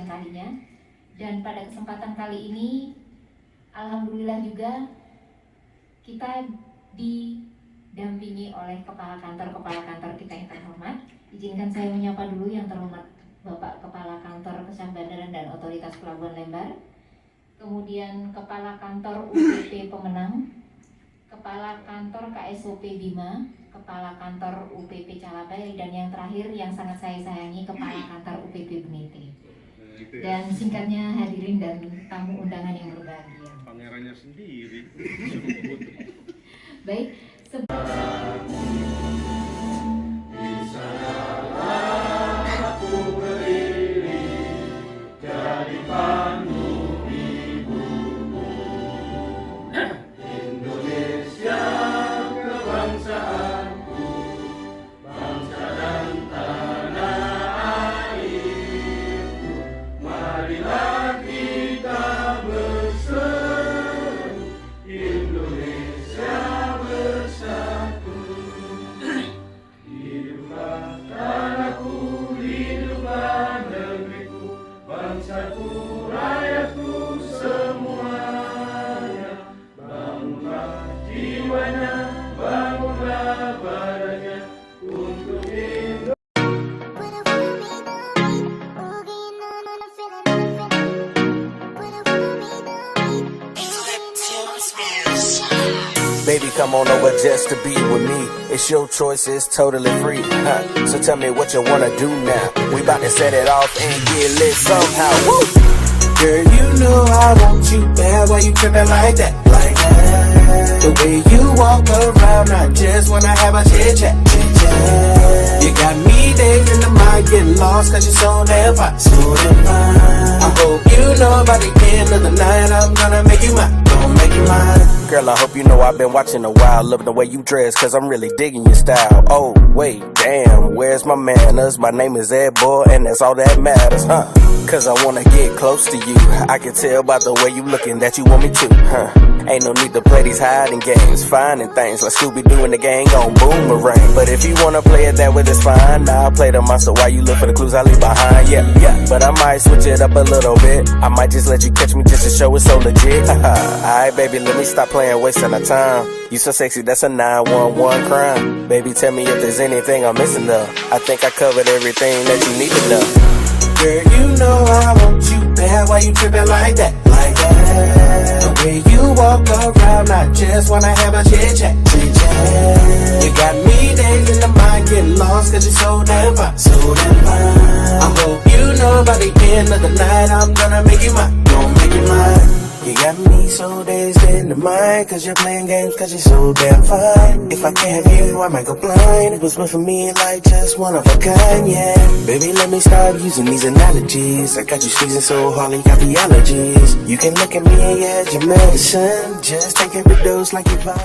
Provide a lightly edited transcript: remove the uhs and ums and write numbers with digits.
kesekian kalinya. Dan pada kesempatan kali ini, alhamdulillah juga kita didampingi oleh kepala kantor kita yang terhormat. Izinkan saya menyapa dulu yang terhormat Bapak Kepala Kantor Kesyah Bandaran dan Otoritas Pelabuhan Lembar, kemudian Kepala Kantor UPP Pemenang, Kepala Kantor KSOP Bima, Kepala Kantor UPP Calabai, dan yang terakhir yang sangat saya sayangi, Kepala Kantor UPP Benete. Dan singkatnya hadirin dan tamu undangan yang berbahagia. Pangerannya sendiri. Baik. Baby, come on over just to be with me. It's your choice, it's totally free. So tell me what you wanna do now. We bout to set it off and get lit somehow. Woo! Girl, you know I want you bad. Why you tripping like that? Like that. The way you walk around, I just wanna have a chit chat. You got me days in the mind, getting lost cause you're so damn fine. So damn fine. I hope you know by the end of the night I'm gonna make you mine. Gonna make you mine. Girl, I hope you know I've been watching a while, loving the way you dress, cause I'm really digging your style. Oh, wait, damn, where's my manners? My name is Ed Boy, and that's all that matters, huh? Cause I wanna get close to you. I can tell by the way you looking that you want me to, huh? Ain't no need to play these hiding games, finding things like Scooby-Doo and the gang on Boomerang. But if you wanna play it that way, that's fine. Now I'll play the monster while you look for the clues I leave behind, yeah. But I might switch it up a little bit. I might just let you catch me just to show it's so legit. Alright, baby, let me stop playing, wasting our time. You so sexy, that's a 911 crime. Baby, tell me if there's anything I'm missing though. I think I covered everything that you need to know. Girl, you know I want you bad. Why you tripping like that? Like that. The way you walk around, I just wanna have a chit chat. You got me days in the mind, getting lost cause you're so damn fine. So damn fine. I hope you know by the end of the night I'm gonna make you mine. Gonna make you mine. You got me so dazed in the mind, cause you're playing games, cause you're so damn fine. If I can't have you, I might go blind. It was meant for me like just one of a kind, yeah. Baby, let me start using these analogies. I got you squeezing so hard, you got the allergies. You can look at me and yeah, your medicine. Just take every dose like you vibe.